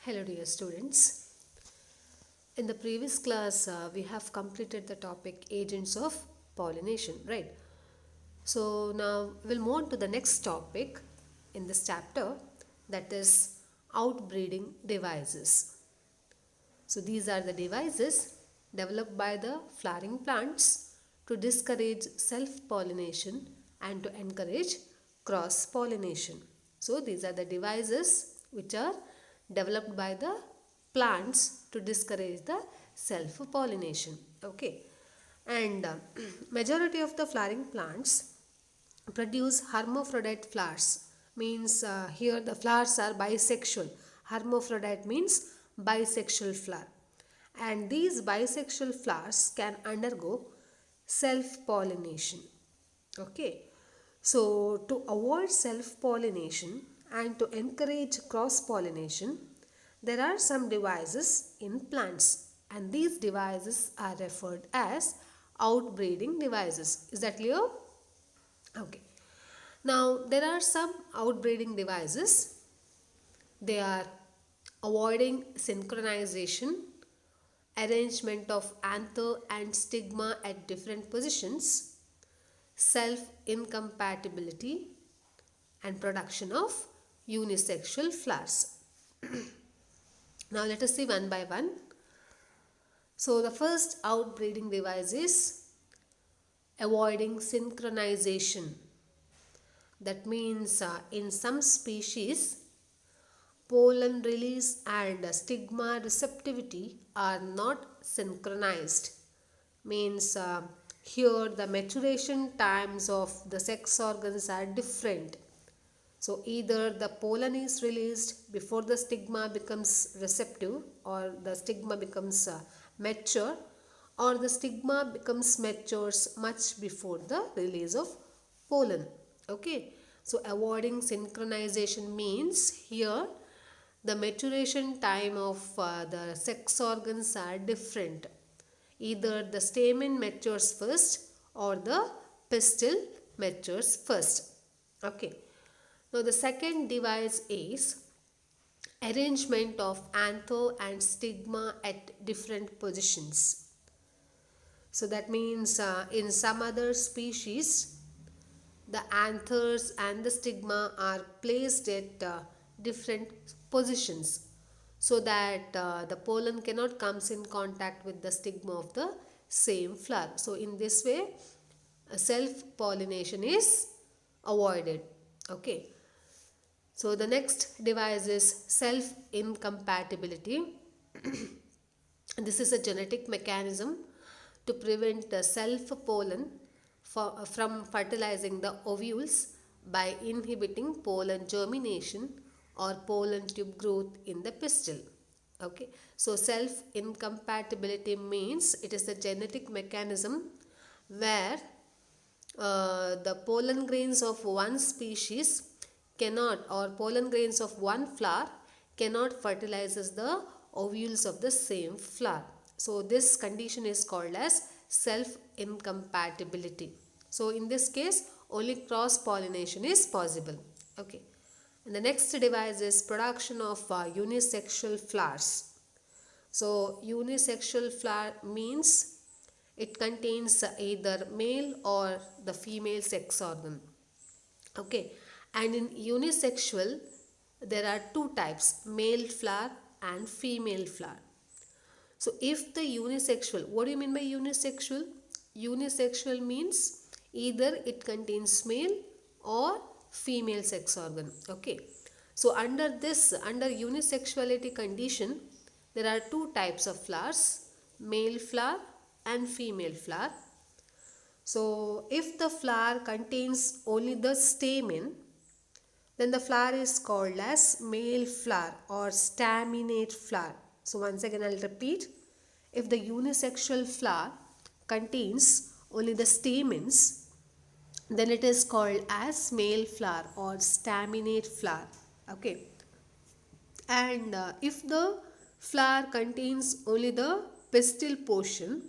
Hello dear students. In the previous class we have completed the topic agents of pollination, right? So now we'll move on to the next topic in this chapter, that is outbreeding devices. So these are the devices developed by the flowering plants to discourage self-pollination and to encourage cross-pollination. So these are the devices which are developed by the plants to discourage the self-pollination. Okay. And majority of the flowering plants produce hermaphrodite flowers, means here the flowers are bisexual. Hermaphrodite means bisexual flower, and these bisexual flowers can undergo self pollination. Okay, so to avoid self pollination and to encourage cross pollination, there are some devices in plants, and these devices are referred as outbreeding devices. Is that clear? Okay. Now there are some outbreeding devices. They are avoiding synchronization, arrangement of anther and stigma at different positions, self-incompatibility, and production of unisexual flowers. Now let us see one by one. So the first outbreeding device is avoiding synchronization. That means in some species, pollen release and stigma receptivity are not synchronized. Means here the maturation times of the sex organs are different. So either the pollen is released before the stigma becomes receptive, or the stigma becomes mature, or the stigma becomes matures much before the release of pollen. Okay, so avoiding synchronization means here the maturation time of the sex organs are different. Either the stamen matures first or the pistil matures first. Okay. Now the second device is arrangement of anther and stigma at different positions. So that means in some other species, the anthers and the stigma are placed at different positions, so that the pollen cannot comes in contact with the stigma of the same flower. So in this way, self pollination is avoided. Okay. So the next device is self incompatibility. This is a genetic mechanism to prevent the self pollen from fertilizing the ovules by inhibiting pollen germination or pollen tube growth in the pistil. Okay, so self incompatibility means it is a genetic mechanism where the pollen grains of one species cannot, or pollen grains of one flower cannot fertilizes the ovules of the same flower. So this condition is called as self incompatibility. So in this case only cross pollination is possible. Okay, and the next device is production of unisexual flowers. So unisexual flower means it contains either male or the female sex organ. Okay, and in unisexual there are two types, male flower and female flower. So if the unisexual, what do you mean by unisexual? Unisexual means either it contains male or female sex organ. Okay, so under unisexuality condition, there are two types of flowers, male flower and female flower. So if the flower contains only the stamen, then the flower is called as male flower or staminate flower. So once again I'll repeat, if the unisexual flower contains only the stamens, then it is called as male flower or staminate flower. Okay, and if the flower contains only the pistil portion,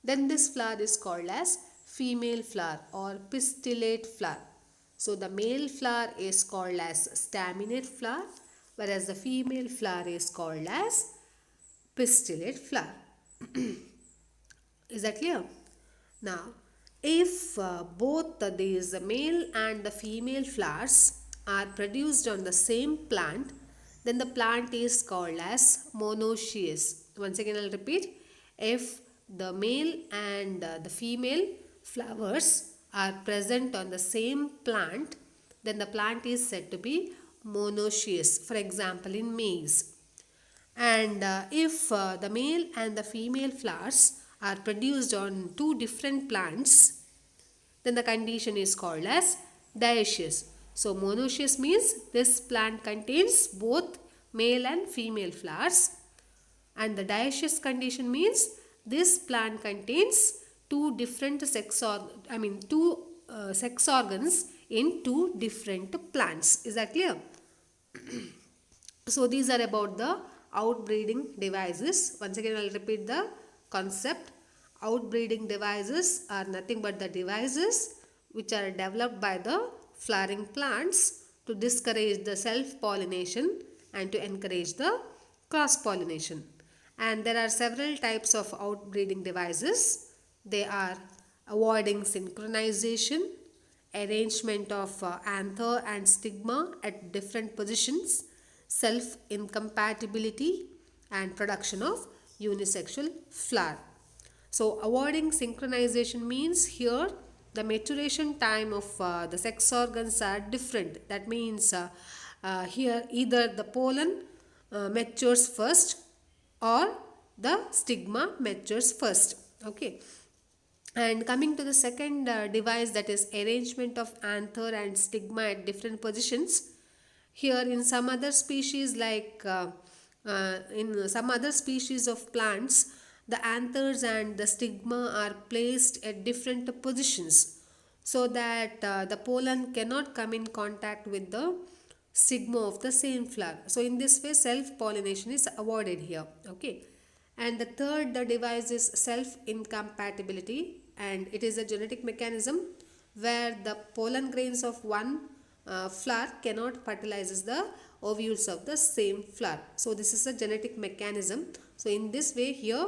then this flower is called as female flower or pistillate flower. So the male flower is called as staminate flower whereas the female flower is called as pistillate flower. Is that clear? Now, if both these male and the female flowers are produced on the same plant, then the plant is called as monoecious. Once again, I'll repeat. If the male and the female flowers are present on the same plant, then the plant is said to be monoecious. For example, in maize. And if the male and the female flowers are produced on two different plants, then the condition is called as dioecious. So monoecious means this plant contains both male and female flowers, and the dioecious condition means this plant contains two different sex organs in two different plants. Is that clear? So these are about the outbreeding devices. Once again, I'll repeat the concept. Outbreeding devices are nothing but the devices which are developed by the flowering plants to discourage the self-pollination and to encourage the cross-pollination. And there are several types of outbreeding devices. They are avoiding synchronization, arrangement of anther and stigma at different positions, self-incompatibility, and production of unisexual flower. So avoiding synchronization means here the maturation time of the sex organs are different. That means here either the pollen matures first or the stigma matures first. Okay. And coming to the second device, that is arrangement of anther and stigma at different positions. Here in some other species in some other species of plants, the anthers and the stigma are placed at different positions so that the pollen cannot come in contact with the stigma of the same flower. So in this way self-pollination is avoided here. Okay. And the third device is self-incompatibility, and it is a genetic mechanism where the pollen grains of one flower cannot fertilize the ovules of the same flower. So this is a genetic mechanism. So in this way here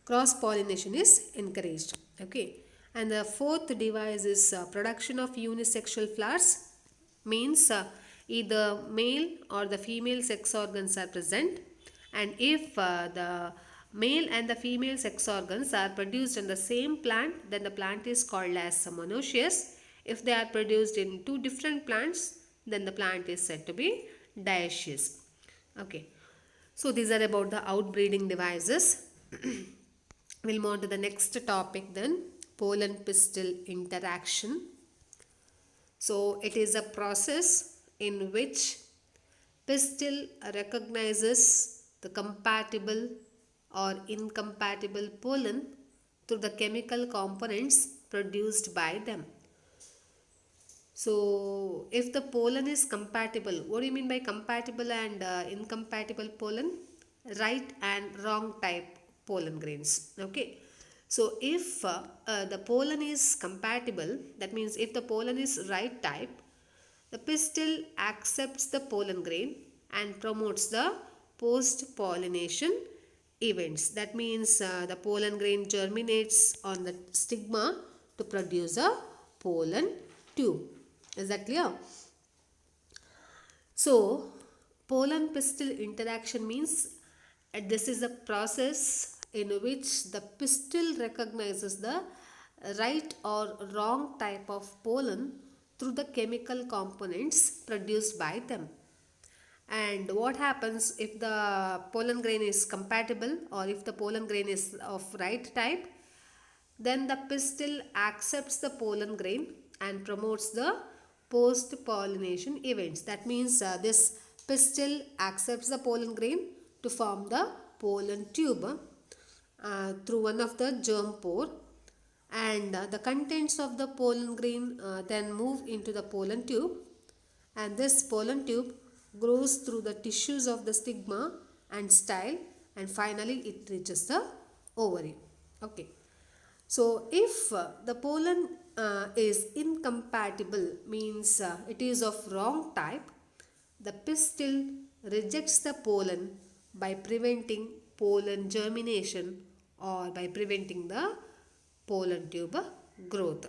cross-pollination is encouraged. Okay. And the fourth device is production of unisexual flowers, means either male or the female sex organs are present, and if the male and the female sex organs are produced in the same plant, then the plant is called as monoecious. If they are produced in two different plants, then the plant is said to be dioecious. Okay. So these are about the outbreeding devices. We'll move on to the next topic then, pollen pistil interaction. So it is a process in which pistil recognizes the compatible or incompatible pollen through the chemical components produced by them. So if the pollen is compatible, what do you mean by compatible and incompatible pollen? Right and wrong type pollen grains. Okay. So if the pollen is compatible, that means if the pollen is right type, the pistil accepts the pollen grain and promotes the post-pollination events. That means the pollen grain germinates on the stigma to produce a pollen tube. Is that clear? So, pollen pistil interaction means this is a process in which the pistil recognizes the right or wrong type of pollen through the chemical components produced by them. And what happens if the pollen grain is compatible or if the pollen grain is of right type? Then the pistil accepts the pollen grain and promotes the post-pollination events. That means this pistil accepts the pollen grain to form the pollen tube through one of the germ pore, and the contents of the pollen grain then move into the pollen tube, and this pollen tube grows through the tissues of the stigma and style, and finally it reaches the ovary. Okay. So if the pollen is incompatible, means it is of wrong type, the pistil rejects the pollen by preventing pollen germination or by preventing the pollen tube growth.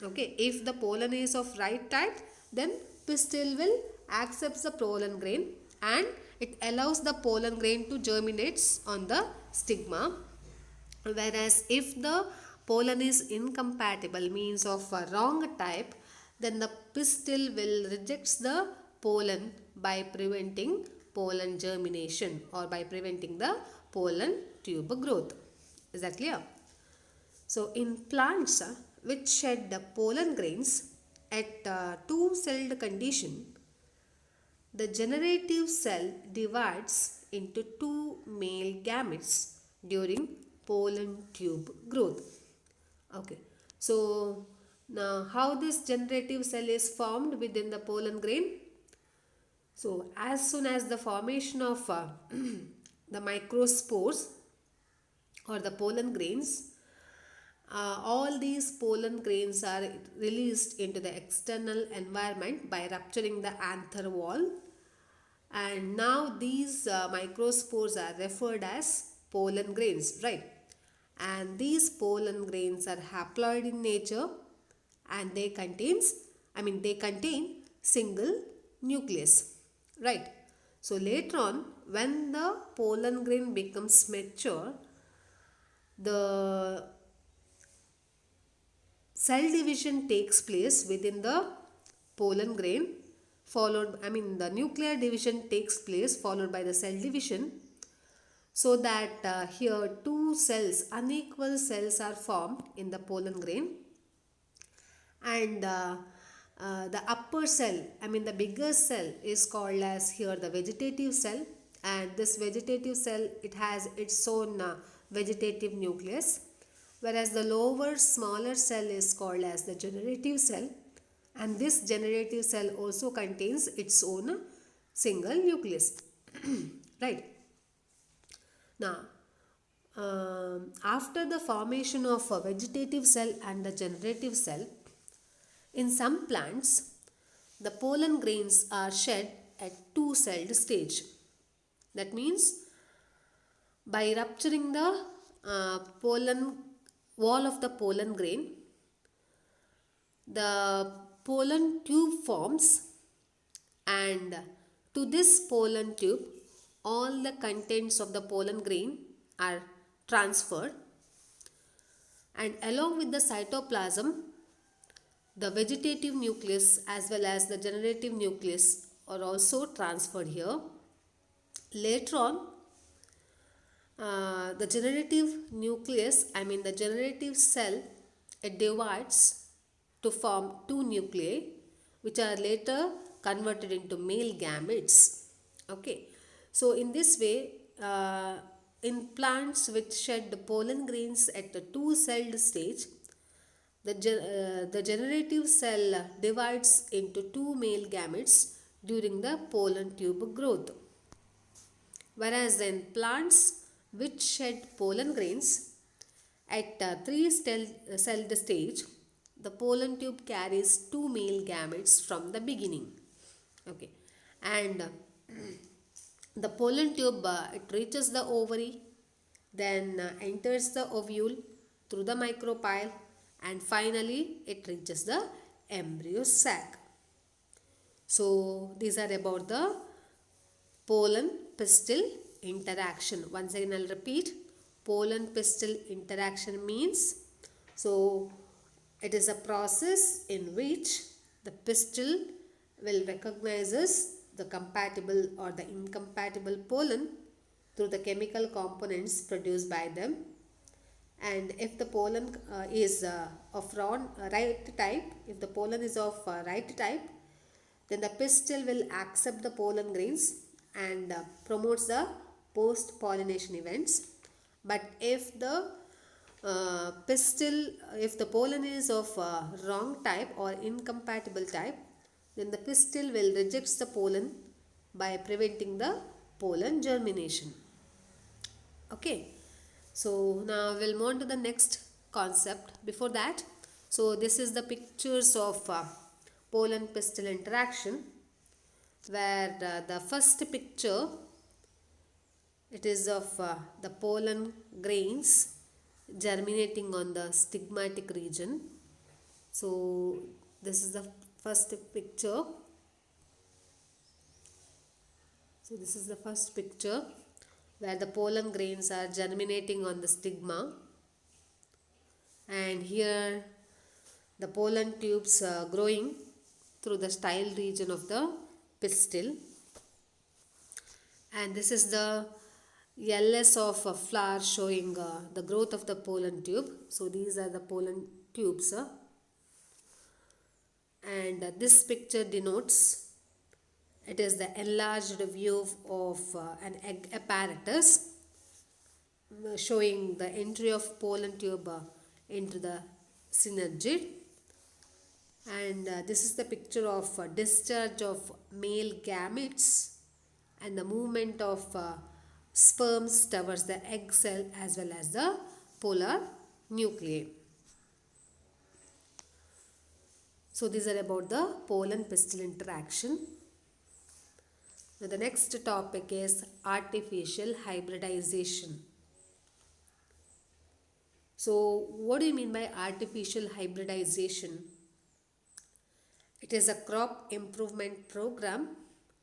Okay, if the pollen is of right type, then pistil will accept the pollen grain and it allows the pollen grain to germinate on the stigma. Whereas if the pollen is incompatible, means of a wrong type, then the pistil will reject the pollen by preventing pollen germination or by preventing the pollen tube growth. Is that clear? So in plants which shed the pollen grains at two-celled condition, the generative cell divides into two male gametes during pollen tube growth. Okay, so now how this generative cell is formed within the pollen grain? So as soon as the formation of the microspores or the pollen grains, all these pollen grains are released into the external environment by rupturing the anther wall, and now these microspores are referred as pollen grains, right? And these pollen grains are haploid in nature and they contain single nucleus, right? So later on, when the pollen grain becomes mature, the cell division takes place within the pollen grain, the nuclear division takes place followed by the cell division, so that here two cells, unequal cells are formed in the pollen grain, and the upper cell, the bigger cell is called as here the vegetative cell, and this vegetative cell, it has its own vegetative nucleus, whereas the lower smaller cell is called as the generative cell, and this generative cell also contains its own single nucleus. Right. Now after the formation of a vegetative cell and the generative cell, in some plants the pollen grains are shed at two-celled stage. That means by rupturing the pollen wall of the pollen grain, the pollen tube forms, and to this pollen tube all the contents of the pollen grain are transferred, and along with the cytoplasm, the vegetative nucleus as well as the generative nucleus are also transferred here. Later on, the generative nucleus, the generative cell, it divides to form two nuclei which are later converted into male gametes. Okay, so in this way, in plants which shed the pollen grains at the two-celled stage, the generative cell divides into two male gametes during the pollen tube growth. Whereas in plants which shed pollen grains at three-celled stage, the pollen tube carries two male gametes from the beginning. Okay, and the pollen tube, it reaches the ovary, then enters the ovule through the micropyle, and finally it reaches the embryo sac. So these are about the pollen pistil interaction. Once again I'll repeat, pollen pistil interaction means, so it is a process in which the pistil will recognizes the compatible or the incompatible pollen through the chemical components produced by them, and if the pollen is of right type, if the pollen is of right type, then the pistil will accept the pollen grains and promotes the post pollination events. But if the if the pollen is of wrong type or incompatible type, then the pistil will reject the pollen by preventing the pollen germination. Okay, so now we'll move on to the next concept. Before that, so this is the pictures of pollen pistil interaction. where the first picture, it is of the pollen grains germinating on the stigmatic region. So this is the first picture. So this is the first picture where the pollen grains are germinating on the stigma, and here the pollen tubes growing through the style region of the pistil. And this is the LS of a flower showing the growth of the pollen tube. So these are the pollen tubes, and this picture denotes, it is the enlarged view of an egg apparatus showing the entry of pollen tube into the synergid. And this is the picture of discharge of male gametes and the movement of sperms towards the egg cell as well as the polar nuclei. So these are about the pollen pistil interaction. Now the next topic is artificial hybridization. So what do you mean by artificial hybridization? It is a crop improvement program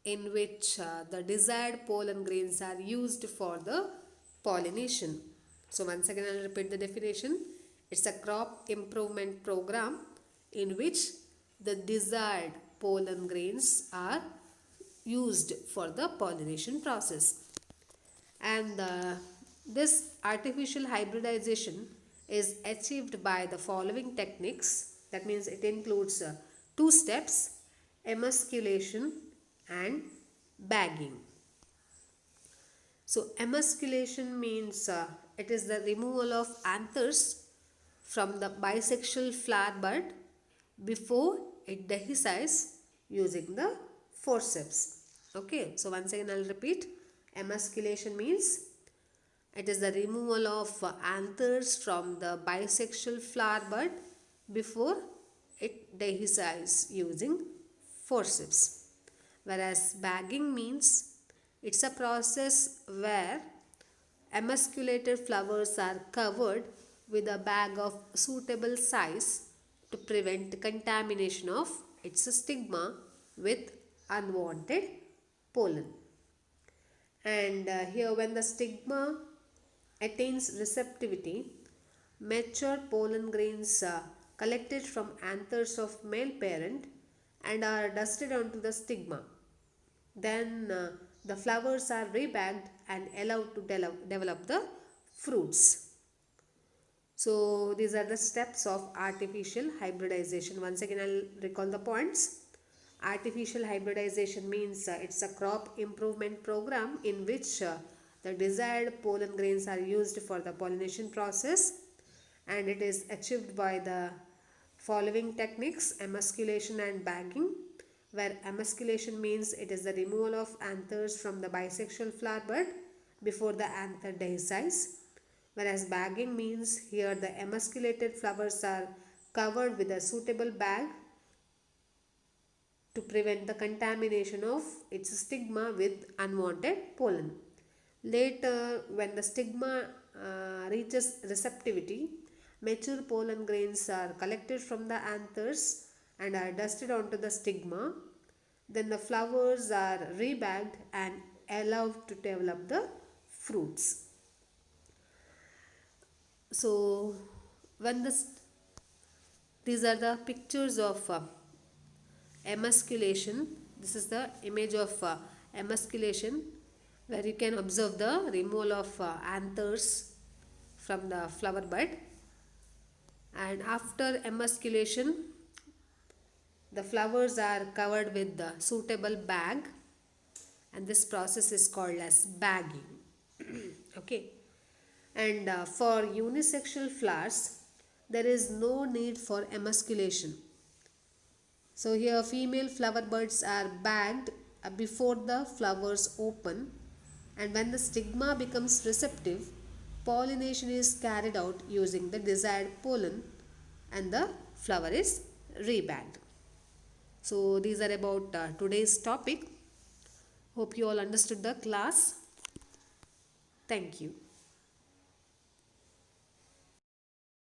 in which the desired pollen grains are used for the pollination. So once again I will repeat the definition. It's a crop improvement program in which the desired pollen grains are used for the pollination process. And this artificial hybridization is achieved by the following techniques. That means it includes two steps: emasculation and bagging. So emasculation means it is the removal of anthers from the bisexual flower bud before it dehisces using the forceps. Okay, so once again I'll repeat. Emasculation means it is the removal of anthers from the bisexual flower bud before it dehisces using forceps. Whereas bagging means it's a process where emasculated flowers are covered with a bag of suitable size to prevent contamination of its stigma with unwanted pollen. And here, when the stigma attains receptivity, mature pollen grains collected from anthers of male parent and are dusted onto the stigma. Then the flowers are rebagged and allowed to develop the fruits. So these are the steps of artificial hybridization. Once again I'll recall the points. Artificial hybridization means it's a crop improvement program in which the desired pollen grains are used for the pollination process, and it is achieved by the following techniques: emasculation and bagging, where emasculation means it is the removal of anthers from the bisexual flower bud before the anther dehisces, whereas bagging means here the emasculated flowers are covered with a suitable bag to prevent the contamination of its stigma with unwanted pollen. Later, when the stigma reaches receptivity, mature pollen grains are collected from the anthers and are dusted onto the stigma. Then the flowers are rebagged and allowed to develop the fruits. So, when these are the pictures of emasculation. This is the image of emasculation, where you can observe the removal of anthers from the flower bud. And after emasculation, the flowers are covered with the suitable bag, and this process is called as bagging. Okay. And for unisexual flowers, there is no need for emasculation. So here female flower buds are bagged before the flowers open, and when the stigma becomes receptive, pollination is carried out using the desired pollen and the flower is rebagged. So these are about today's topic. Hope you all understood the class. Thank you.